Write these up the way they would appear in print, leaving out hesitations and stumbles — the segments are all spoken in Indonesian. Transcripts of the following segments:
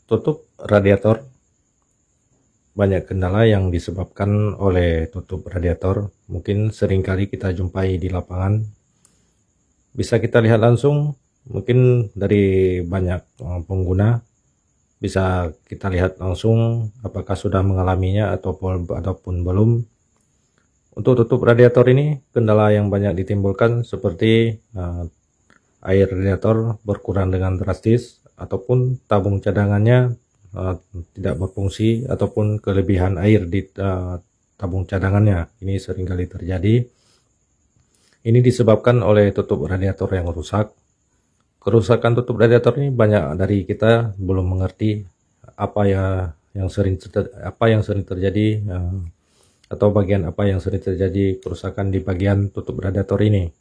tutup radiator. Banyak kendala yang disebabkan oleh tutup radiator, mungkin seringkali kita jumpai di lapangan. Bisa kita lihat langsung, mungkin dari banyak pengguna, bisa kita lihat langsung apakah sudah mengalaminya ataupun belum. Untuk tutup radiator ini, kendala yang banyak ditimbulkan seperti air radiator berkurang dengan drastis, ataupun tabung cadangannya tidak berfungsi, ataupun kelebihan air di tabung cadangannya. Ini seringkali terjadi. Ini disebabkan oleh tutup radiator yang rusak. Kerusakan tutup radiator ini banyak dari kita belum mengerti apa yang sering terjadi, atau bagian apa yang sering terjadi kerusakan di bagian tutup radiator ini.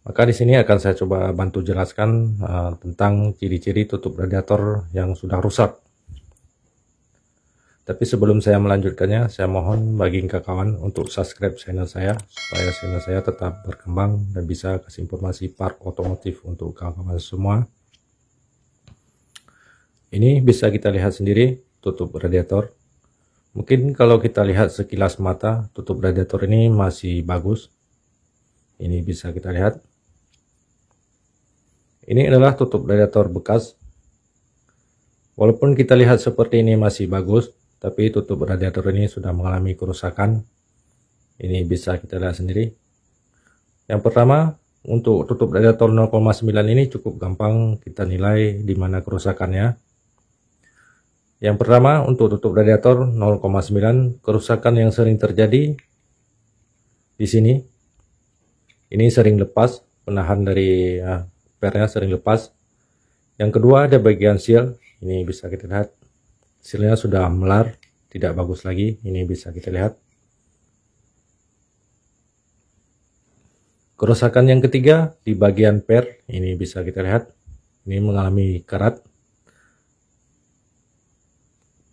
Maka di sini akan saya coba bantu jelaskan tentang ciri-ciri tutup radiator yang sudah rusak. Tapi sebelum saya melanjutkannya, saya mohon bagi kawan untuk subscribe channel saya supaya channel saya tetap berkembang dan bisa kasih informasi part otomotif untuk kawan-kawan semua. Ini bisa kita lihat sendiri tutup radiator. Mungkin kalau kita lihat sekilas mata, tutup radiator ini masih bagus. Ini bisa kita lihat. Ini adalah tutup radiator bekas. Walaupun kita lihat seperti ini masih bagus, tapi tutup radiator ini sudah mengalami kerusakan. Ini bisa kita lihat sendiri. Yang pertama, untuk tutup radiator 0,9 ini cukup gampang kita nilai di mana kerusakannya. Yang pertama, untuk tutup radiator 0,9, kerusakan yang sering terjadi di sini. Ini sering lepas, penahan dari pernya sering lepas. Yang kedua, ada bagian seal. Ini bisa kita lihat, sealnya sudah melar, tidak bagus lagi. Ini bisa kita lihat. Kerusakan yang ketiga di bagian per. Ini bisa kita lihat, ini mengalami karat.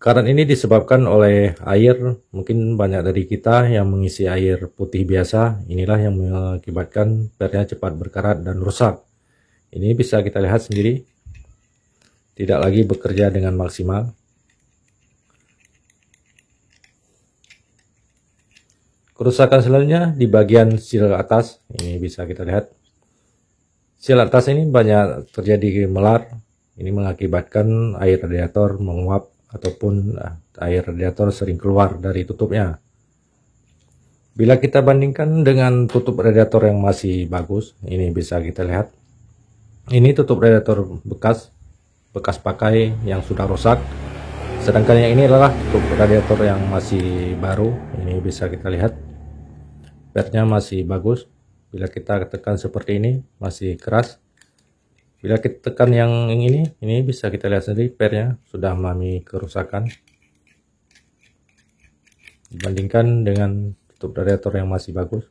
Karat ini disebabkan oleh air. Mungkin banyak dari kita yang mengisi air putih biasa. Inilah yang mengakibatkan pernya cepat berkarat dan rusak. Ini bisa kita lihat sendiri, tidak lagi bekerja dengan maksimal. Kerusakan selanjutnya di bagian seal atas. Ini bisa kita lihat. Seal atas ini banyak terjadi melar. Ini mengakibatkan air radiator menguap, ataupun air radiator sering keluar dari tutupnya. Bila kita bandingkan dengan tutup radiator yang masih bagus, ini bisa kita lihat. Ini tutup radiator bekas pakai yang sudah rusak. Sedangkan yang ini adalah tutup radiator yang masih baru. Ini bisa kita lihat, pernya masih bagus. Bila kita tekan seperti ini masih keras. Bila kita tekan yang ini bisa kita lihat sendiri, pernya sudah mengalami kerusakan dibandingkan dengan tutup radiator yang masih bagus.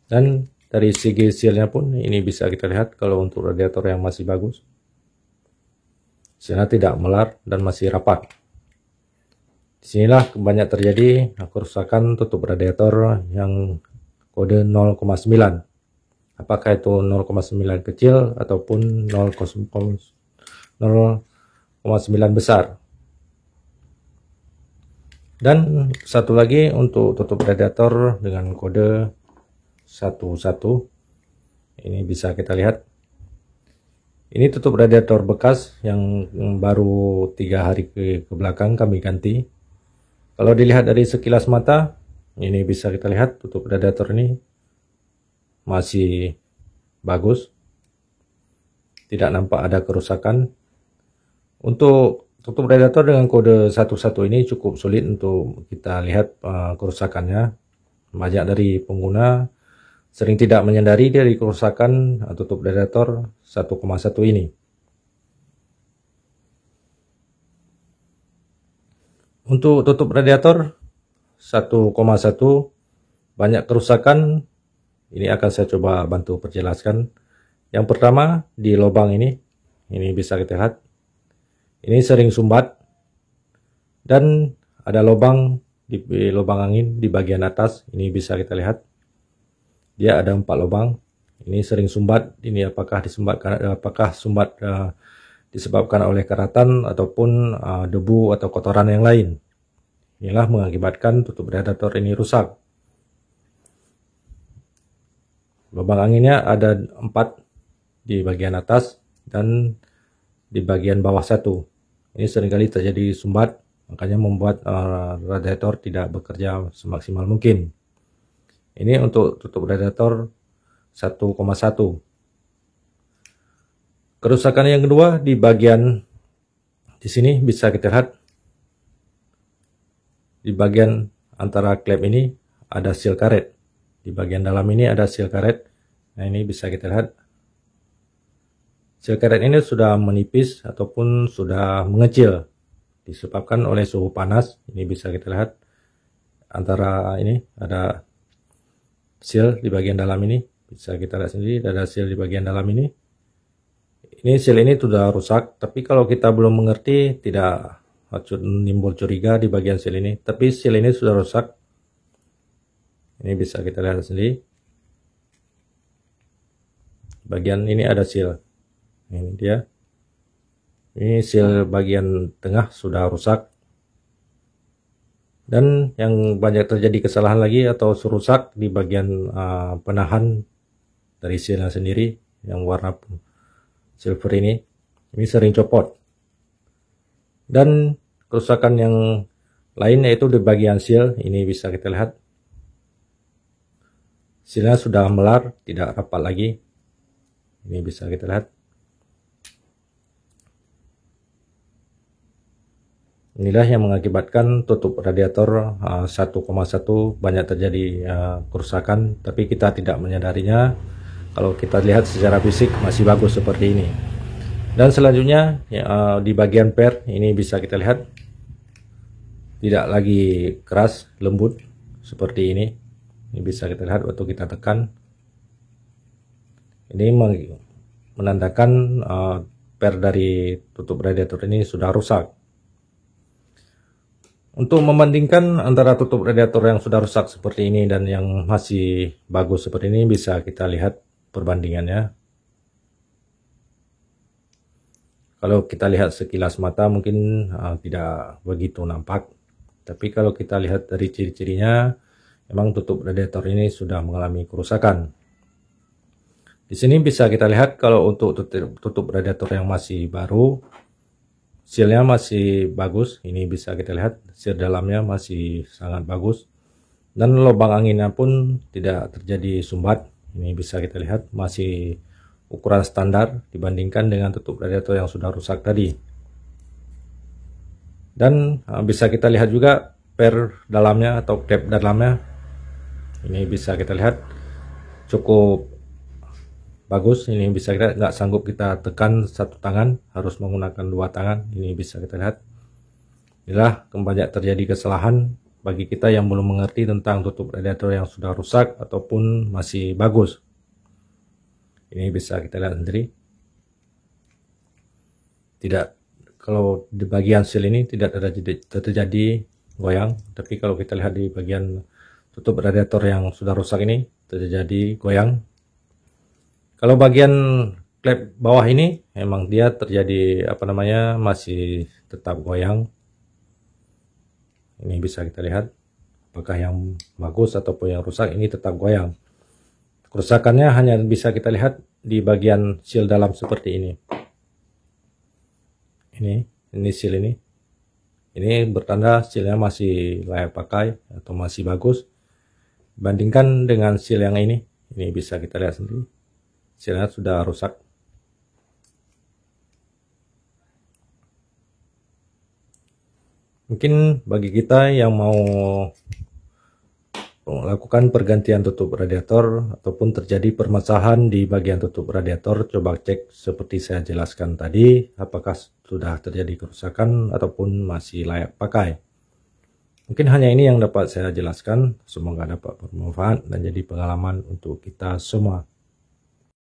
Dan dari segi sealnya pun ini bisa kita lihat, kalau untuk radiator yang masih bagus, sealnya tidak melar dan masih rapat. Disinilah banyak terjadi kerusakan tutup radiator yang kode 0,9. Apakah itu 0,9 kecil ataupun 0,9 besar. Dan satu lagi untuk tutup radiator dengan kode 11. Ini bisa kita lihat. Ini tutup radiator bekas yang baru 3 hari ke belakang kami ganti. Kalau dilihat dari sekilas mata, ini bisa kita lihat tutup radiator ini masih bagus. Tidak nampak ada kerusakan. Untuk tutup radiator dengan kode 11 ini cukup sulit untuk kita lihat kerusakannya. Banyak dari pengguna sering tidak menyadari dari kerusakan tutup radiator 1,1 ini. Untuk tutup radiator 1,1 banyak kerusakan. Ini akan saya coba bantu perjelaskan. Yang pertama di lubang ini bisa kita lihat. Ini sering sumbat dan ada lubang di lubang angin di bagian atas. Ini bisa kita lihat. Dia ada 4 lubang. Ini sering sumbat. Ini apakah sumbat disebabkan oleh karatan ataupun debu atau kotoran yang lain. Inilah mengakibatkan tutup radiator ini rusak. Lubang anginnya ada 4 di bagian atas dan di bagian bawah 1. Ini seringkali terjadi sumbat, makanya membuat radiator tidak bekerja semaksimal mungkin. Ini untuk tutup radiator 1,1. Kerusakan yang kedua di bagian di sini bisa kita lihat di bagian antara klep ini ada seal karet. Di bagian dalam ini ada seal karet. Nah, ini bisa kita lihat. Seal karet ini sudah menipis ataupun sudah mengecil disebabkan oleh suhu panas. Ini bisa kita lihat antara ini ada seal di bagian dalam ini. Bisa kita lihat sendiri ada seal di bagian dalam ini. Ini seal ini sudah rusak, tapi kalau kita belum mengerti tidak nimbul curiga di bagian seal ini. Tapi seal ini sudah rusak. Ini bisa kita lihat sendiri. Bagian ini ada seal. Ini dia. Ini seal bagian tengah sudah rusak. Dan yang banyak terjadi kesalahan lagi atau rusak di bagian penahan dari sealnya sendiri yang warna silver ini sering copot. Dan kerusakan yang lain yaitu di bagian seal. Ini bisa kita lihat. Sealnya sudah melar, tidak rapat lagi. Ini bisa kita lihat. Inilah yang mengakibatkan tutup radiator 1,1 banyak terjadi kerusakan, tapi kita tidak menyadarinya. Kalau kita lihat secara fisik masih bagus seperti ini. Dan selanjutnya di bagian per ini bisa kita lihat tidak lagi keras, lembut seperti ini. Ini bisa kita lihat waktu kita tekan. Ini menandakan per dari tutup radiator ini sudah rusak. Untuk membandingkan antara tutup radiator yang sudah rusak seperti ini dan yang masih bagus seperti ini, bisa kita lihat perbandingannya. Kalau kita lihat sekilas mata mungkin tidak begitu nampak. Tapi kalau kita lihat dari ciri-cirinya, memang tutup radiator ini sudah mengalami kerusakan. Di sini bisa kita lihat kalau untuk tutup radiator yang masih baru, sealnya masih bagus. Ini bisa kita lihat seal dalamnya masih sangat bagus. Dan lubang anginnya pun tidak terjadi sumbat. Ini bisa kita lihat masih ukuran standar dibandingkan dengan tutup radiator yang sudah rusak tadi. Dan bisa kita lihat juga per dalamnya atau klep dalamnya. Ini bisa kita lihat cukup bagus. Ini bisa kita nggak sanggup kita tekan satu tangan, harus menggunakan 2 tangan. Ini bisa kita lihat. Inilah banyak terjadi kesalahan bagi kita yang belum mengerti tentang tutup radiator yang sudah rusak ataupun masih bagus. Ini bisa kita lihat sendiri. Tidak, kalau di bagian seal ini tidak terjadi goyang, tapi kalau kita lihat di bagian tutup radiator yang sudah rusak ini terjadi goyang. Kalau bagian klep bawah ini memang dia terjadi masih tetap goyang. Ini bisa kita lihat apakah yang bagus ataupun yang rusak, ini tetap goyang. Kerusakannya hanya bisa kita lihat di bagian seal dalam seperti ini. Ini seal ini. Ini bertanda sealnya masih layak pakai atau masih bagus. Bandingkan dengan seal yang ini bisa kita lihat sendiri. Sealnya sudah rusak. Mungkin bagi kita yang mau melakukan pergantian tutup radiator ataupun terjadi permasalahan di bagian tutup radiator, coba cek seperti saya jelaskan tadi, apakah sudah terjadi kerusakan ataupun masih layak pakai. Mungkin hanya ini yang dapat saya jelaskan. Semoga dapat bermanfaat dan jadi pengalaman untuk kita semua.